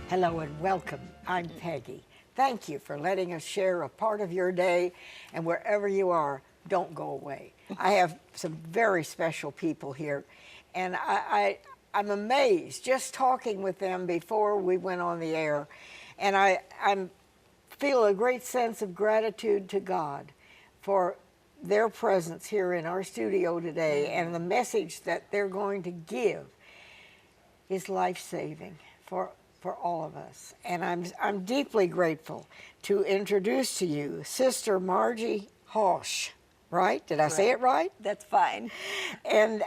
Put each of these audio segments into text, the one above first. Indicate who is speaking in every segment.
Speaker 1: Hello and welcome. I'm Peggy. Thank you for letting us share a part of your day, and wherever you are, don't go away. I have some very special people here, and I'm amazed just talking with them before we went on the air, and I feel a great sense of gratitude to God for their presence here in our studio today, and the message that they're going to give is life-saving for all of us. And I'm deeply grateful to introduce to you Sister Margie Hasch, right? Did I say it right?
Speaker 2: That's fine.
Speaker 1: And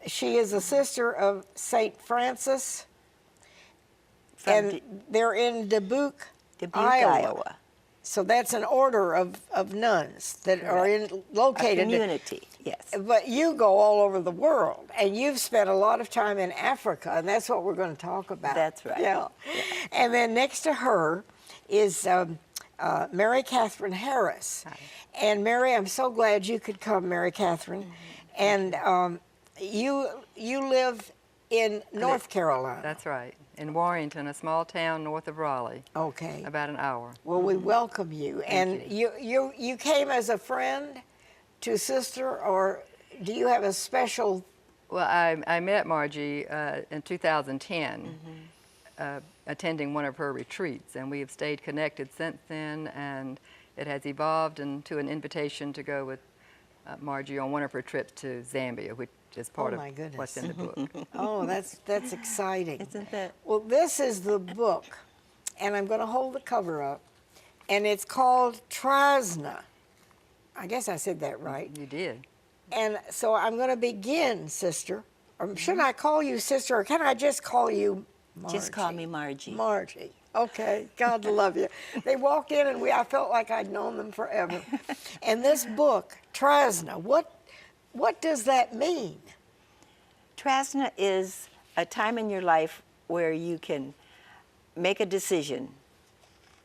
Speaker 1: she is a sister of St. Francis, and they're in Dubuque, Iowa. So that's an order of nuns that are located.
Speaker 2: A community, yes.
Speaker 1: But you go all over the world, and you've spent a lot of time in Africa, and that's what we're going to talk about.
Speaker 2: That's right.
Speaker 1: Yeah. And then next to her is Mary Catherine Harris.
Speaker 3: Hi.
Speaker 1: And Mary, I'm so glad you could come, Mary Catherine. And you live in North Carolina.
Speaker 3: That's right. In Warrington, a small town north of Raleigh.
Speaker 1: Okay.
Speaker 3: About an hour.
Speaker 1: Well, we welcome you. And you came as a friend to Sister, or do you have a special?
Speaker 3: Well, I met Margie in 2010, attending one of her retreats, and we have stayed connected since then, and it has evolved into an invitation to go with Margie on one of her trips to Zambia, which is part of what's in the book.
Speaker 1: Oh, that's exciting.
Speaker 2: Isn't that?
Speaker 1: Well, this is the book, and I'm going to hold the cover up, and it's called Trasna. I guess I said that right.
Speaker 3: You did.
Speaker 1: And so I'm going to begin, Sister. Or should I call you Sister, or can I just call you Margie?
Speaker 2: Just call me Margie.
Speaker 1: Margie. Okay, God love you. They walked in, and I felt like I'd known them forever. And this book, Trasna, what does that mean?
Speaker 2: Trasna is a time in your life where you can make a decision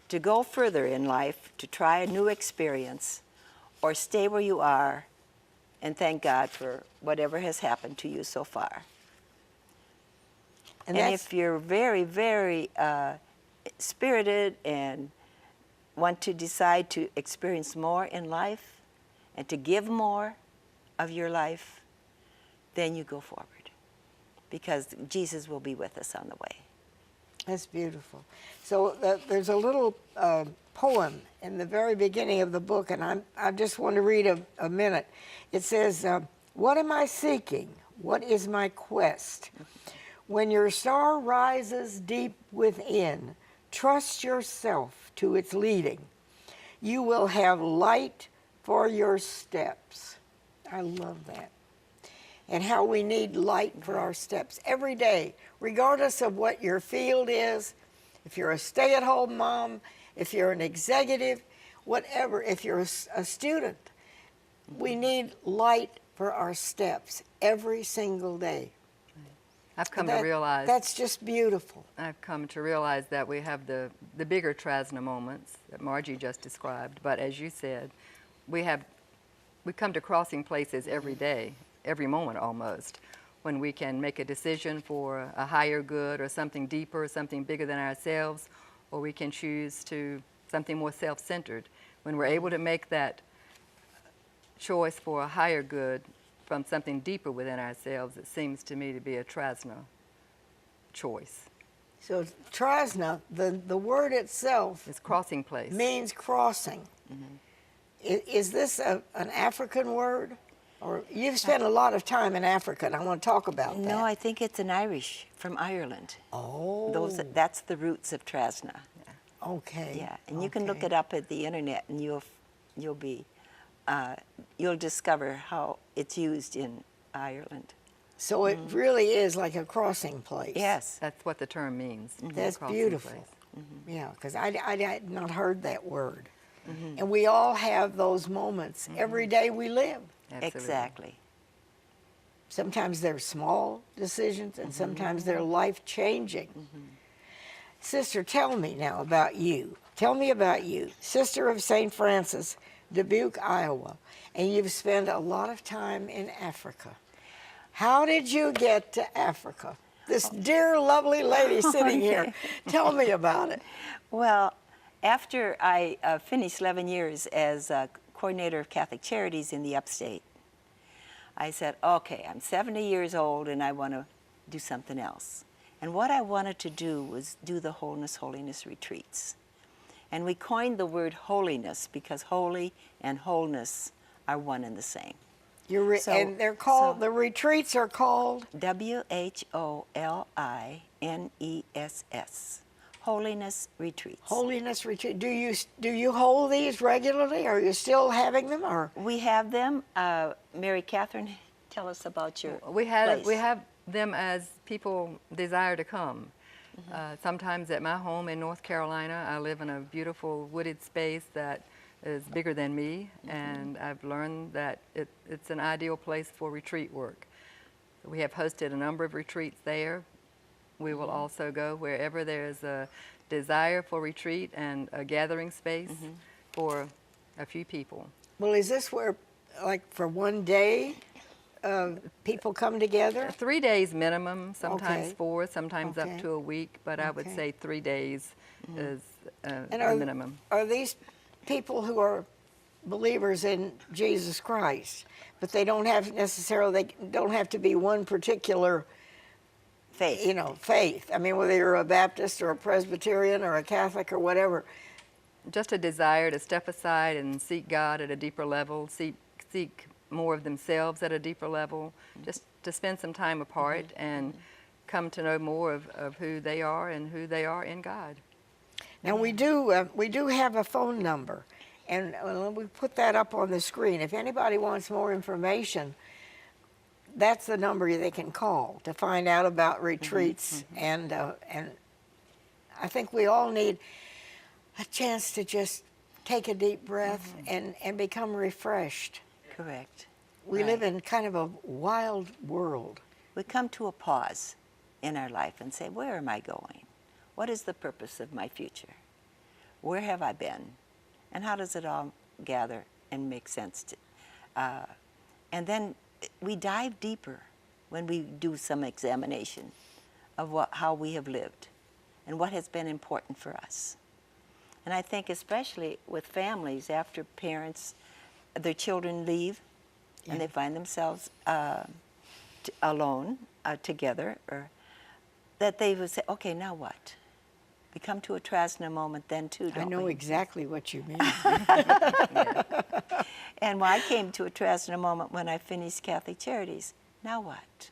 Speaker 2: to go further in life, to try a new experience, or stay where you are and thank God for whatever has happened to you so far. And if you're very, very spirited and want to decide to experience more in life and to give more of your life, then you go forward, because Jesus will be with us on the way.
Speaker 1: That's beautiful. So there's a little poem in the very beginning of the book, and I just want to read a minute. It says, what am I seeking? What is my quest? When your star rises deep within, trust yourself to its leading. You will have light for your steps. I love that. And how we need light for our steps every day, regardless of what your field is. If you're a stay-at-home mom, if you're an executive, whatever, if you're a student, we need light for our steps every single day.
Speaker 3: I've come to realize
Speaker 1: that's just beautiful.
Speaker 3: I've come to realize that we have the bigger Trasna moments that Margie just described, but as you said, we come to crossing places every day, every moment almost, when we can make a decision for a higher good or something deeper, something bigger than ourselves, or we can choose to something more self-centered. When we're able to make that choice for a higher good from something deeper within ourselves, it seems to me to be a Trasna choice.
Speaker 1: So Trasna, the word itself,
Speaker 3: it's crossing place,
Speaker 1: means crossing. Is this an African word? Or you've spent a lot of time in Africa, and I want to talk about that.
Speaker 2: No, I think it's an Irish from Ireland.
Speaker 1: Oh.
Speaker 2: That's the roots of Trasna.
Speaker 3: Yeah.
Speaker 1: Okay.
Speaker 2: Yeah, and you can look it up at the internet, and you'll discover how it's used in Ireland.
Speaker 1: So it really is like a crossing place.
Speaker 2: Yes.
Speaker 3: That's what the term means.
Speaker 1: That's
Speaker 3: crossing
Speaker 1: beautiful.
Speaker 3: place.
Speaker 1: Yeah, because I had not heard that word. And we all have those moments every day we live.
Speaker 3: Absolutely.
Speaker 2: Exactly.
Speaker 1: Sometimes they're small decisions, and sometimes they're life-changing. Sister, tell me now about you. Tell me about you. Sister of St. Francis, Dubuque, Iowa, and you've spent a lot of time in Africa. How did you get to Africa? this dear, lovely lady sitting here. Tell me about it.
Speaker 2: Well, after I finished 11 years as coordinator of Catholic Charities in the upstate, I said, okay, I'm 70 years old and I want to do something else. And what I wanted to do was do the Wholeness, Holiness retreats. And we coined the word holiness because holy and wholeness are one and the same.
Speaker 1: And they're called, the retreats are called?
Speaker 2: WHOLINESS. Holiness retreats.
Speaker 1: Holiness retreat. Do you hold these regularly? Are you still having them, or?
Speaker 2: We have them. Mary Catherine, tell us about your
Speaker 3: We
Speaker 2: place.
Speaker 3: have them as people desire to come. Sometimes at my home in North Carolina, I live in a beautiful wooded space that is bigger than me, and I've learned that it's an ideal place for retreat work. We have hosted a number of retreats there. We will also go wherever there's a desire for retreat and a gathering space for a few people.
Speaker 1: Well, is this where, like, for one day, people come together?
Speaker 3: 3 days minimum, sometimes
Speaker 1: Okay.
Speaker 3: 4, sometimes
Speaker 1: Okay.
Speaker 3: up to a week, but I would
Speaker 1: Okay.
Speaker 3: say 3 days is
Speaker 1: And
Speaker 3: a minimum.
Speaker 1: Are these people who are believers in Jesus Christ, but they don't have necessarily, they don't have to be one particular
Speaker 2: faith.
Speaker 1: faith. I mean, whether you're a Baptist or a Presbyterian or a Catholic or whatever.
Speaker 3: Just a desire to step aside and seek God at a deeper level, seek more of themselves at a deeper level, just to spend some time apart and come to know more of who they are and who they are in God.
Speaker 1: Now we do have a phone number, and we put that up on the screen. If anybody wants more information, that's the number they can call to find out about retreats. And I think we all need a chance to just take a deep breath and become refreshed.
Speaker 2: Correct.
Speaker 1: We live in kind of a wild world.
Speaker 2: We come to a pause in our life and say, where am I going? What is the purpose of my future? Where have I been? And how does it all gather and make sense to? And then we dive deeper when we do some examination of how we have lived and what has been important for us. And I think especially with families, after parents, their children leave and they find themselves alone, together, or that they would say, okay, now what? We come to a Trasna moment then too, don't we?
Speaker 1: I know exactly what you mean.
Speaker 2: And I came to a Trasna moment when I finished Catholic Charities. Now what?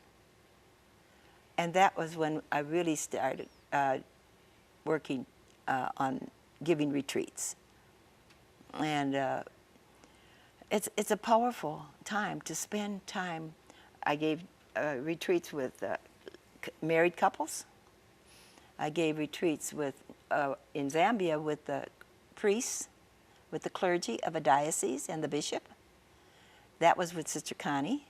Speaker 2: And that was when I really started working on giving retreats. And it's a powerful time to spend time. I gave retreats with married couples. I gave retreats with in Zambia with the priests, with the clergy of a diocese and the bishop. That was with Sister Connie.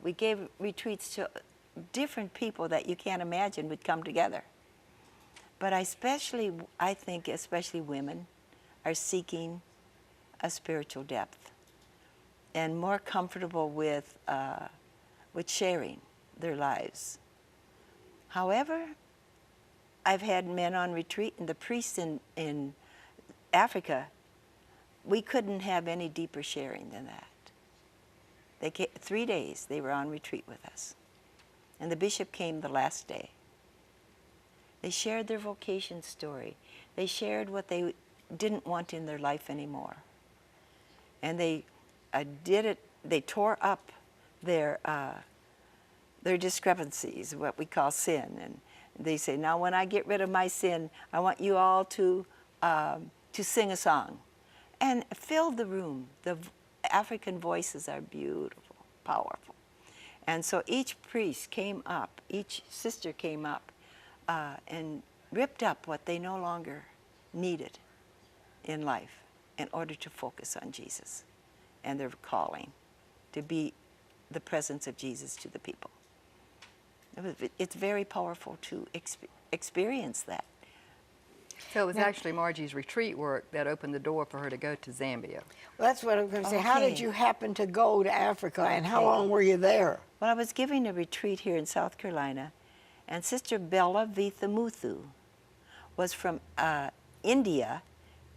Speaker 2: We gave retreats to different people that you can't imagine would come together. But I think especially women are seeking a spiritual depth and more comfortable with sharing their lives. However, I've had men on retreat, and the priests in Africa, we couldn't have any deeper sharing than that. 3 days they were on retreat with us. And the bishop came the last day. They shared their vocation story. They shared what they didn't want in their life anymore. And they they tore up their discrepancies, what we call sin. And they say, now when I get rid of my sin, I want you all to sing a song. And filled the room. The African voices are beautiful, powerful. And so each priest came up, each sister came up and ripped up what they no longer needed in life in order to focus on Jesus and their calling to be the presence of Jesus to the people. It's very powerful to experience that.
Speaker 3: So it was actually Margie's retreat work that opened the door for her to go to Zambia.
Speaker 1: Well, that's what I'm going to say. How did
Speaker 2: Okay.
Speaker 1: you happen to go to Africa, and how
Speaker 2: Okay.
Speaker 1: long were you there?
Speaker 2: Well, I was giving a retreat here in South Carolina, And Sister Bella Vithamuthu was from India,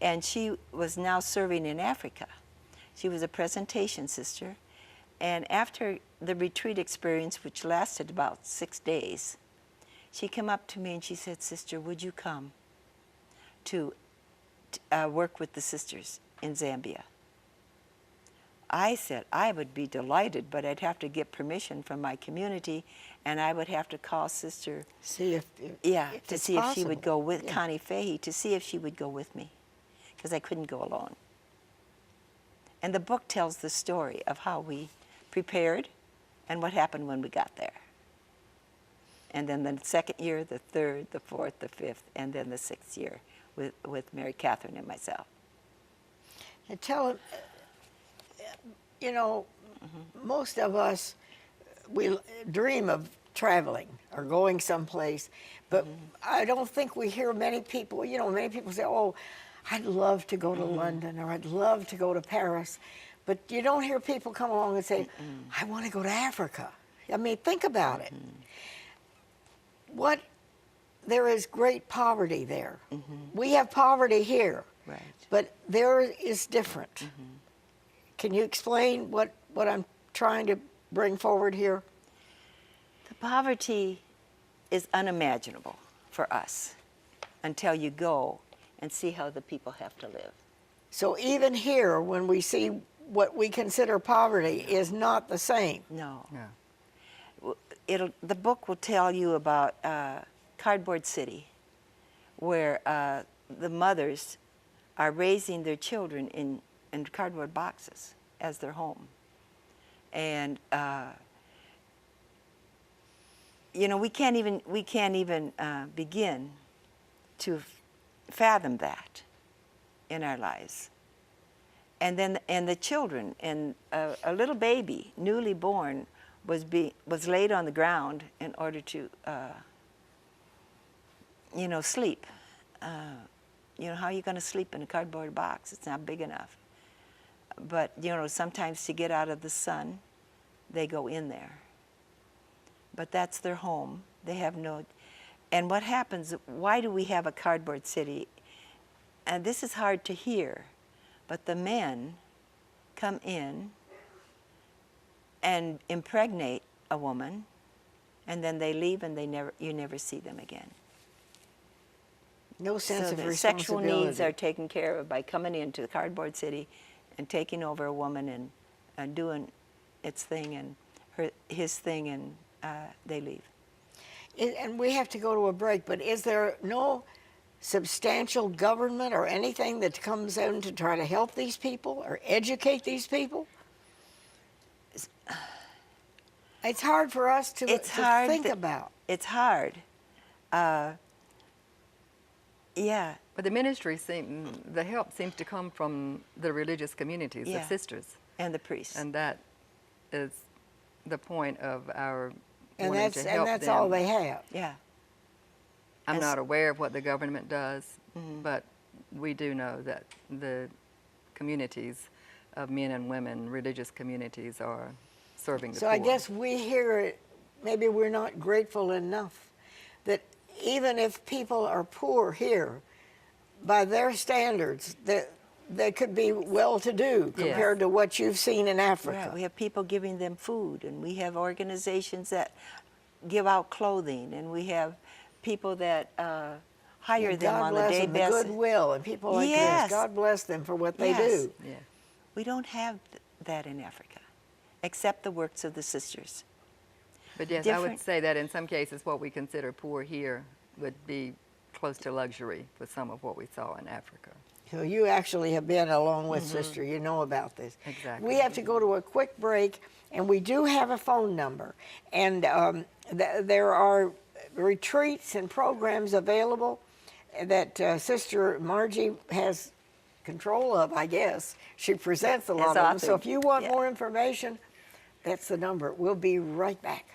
Speaker 2: and she was now serving in Africa. She was a presentation sister. And after the retreat experience, which lasted about 6 days, she came up to me and she said, "Sister, would you come to work with the sisters in Zambia?" I said, I would be delighted, but I'd have to get permission from my community, and I would have to call Sister,
Speaker 1: See if
Speaker 2: to
Speaker 1: it's
Speaker 2: see if she would
Speaker 1: possible.
Speaker 2: go with
Speaker 1: Yeah.
Speaker 2: Connie Fahey, to see if she would go with me, because I couldn't go alone. And the book tells the story of how we prepared and what happened when we got there. And then the second year, the third, the fourth, the fifth, and then the 6th year with Mary Catherine and myself.
Speaker 1: And tell him, you know, most of us, we dream of traveling or going someplace, but I don't think we hear many people, you know, many people say, "Oh, I'd love to go to London," or "I'd love to go to Paris," but you don't hear people come along and say, "I want to go to Africa." I mean, think about it. There is great poverty there. We have poverty here,
Speaker 2: Right.
Speaker 1: but there is different. Can you explain what I'm trying to bring forward here?
Speaker 2: The poverty is unimaginable for us until you go and see how the people have to live.
Speaker 1: So even here, when we see what we consider poverty is not the same.
Speaker 2: No.
Speaker 3: Yeah.
Speaker 2: The book will tell you about Cardboard City, where the mothers are raising their children in cardboard boxes as their home. And you know, we can't even begin to fathom that in our lives. And then the children, and a little baby, newly born, was laid on the ground in order to you know, sleep. You know, how are you going to sleep in a cardboard box? It's not big enough. But, you know, sometimes to get out of the sun, they go in there. But that's their home. They have no... And what happens, why do we have a cardboard city? And this is hard to hear, but the men come in and impregnate a woman, and then they leave, and you never see them again.
Speaker 1: No sense
Speaker 2: So
Speaker 1: of
Speaker 2: the
Speaker 1: responsibility.
Speaker 2: sexual needs are taken care of by coming into the cardboard city and taking over a woman and doing its thing and his thing, and they leave.
Speaker 1: And we have to go to a break, but is there no substantial government or anything that comes in to try to help these people or educate these people? It's hard for us to think about.
Speaker 2: It's hard. Yeah.
Speaker 3: But the ministry the help seems to come from the religious communities,
Speaker 2: Yeah.
Speaker 3: the sisters.
Speaker 2: And the priests.
Speaker 3: And that is the point of our
Speaker 1: And
Speaker 3: wanting to help
Speaker 1: that's
Speaker 3: them.
Speaker 1: all they have.
Speaker 2: Yeah.
Speaker 3: I'm
Speaker 2: As-
Speaker 3: not aware of what the government does, but we do know that the communities of men and women, religious communities, are serving the
Speaker 1: So
Speaker 3: poor.
Speaker 1: I guess we hear it, maybe we're not grateful enough that even if people are poor here, by their standards, they could be well-to-do compared to what you've seen in Africa.
Speaker 2: Right. We have people giving them food, and we have organizations that give out clothing, and we have people that hire
Speaker 1: And
Speaker 2: them
Speaker 1: God
Speaker 2: on the
Speaker 1: bless
Speaker 2: day
Speaker 1: them, the
Speaker 2: basis.
Speaker 1: goodwill and people like
Speaker 2: Yes.
Speaker 1: this. God bless them for what they
Speaker 2: Yes.
Speaker 1: do.
Speaker 3: Yeah.
Speaker 2: We don't have that in Africa, except the works of the sisters.
Speaker 3: But yes, I would
Speaker 2: Different-
Speaker 3: say that in some cases what we consider poor here would be close to luxury for some of what we saw in Africa.
Speaker 1: So you actually have been along with Sister. You know about this.
Speaker 3: Exactly.
Speaker 1: We have to go to a quick break, and we do have a phone number. And there are retreats and programs available that Sister Margie has control of, I guess. She presents a lot of them. So
Speaker 2: authored.
Speaker 1: if you want
Speaker 2: Yeah.
Speaker 1: more information, that's the number. We'll be right back.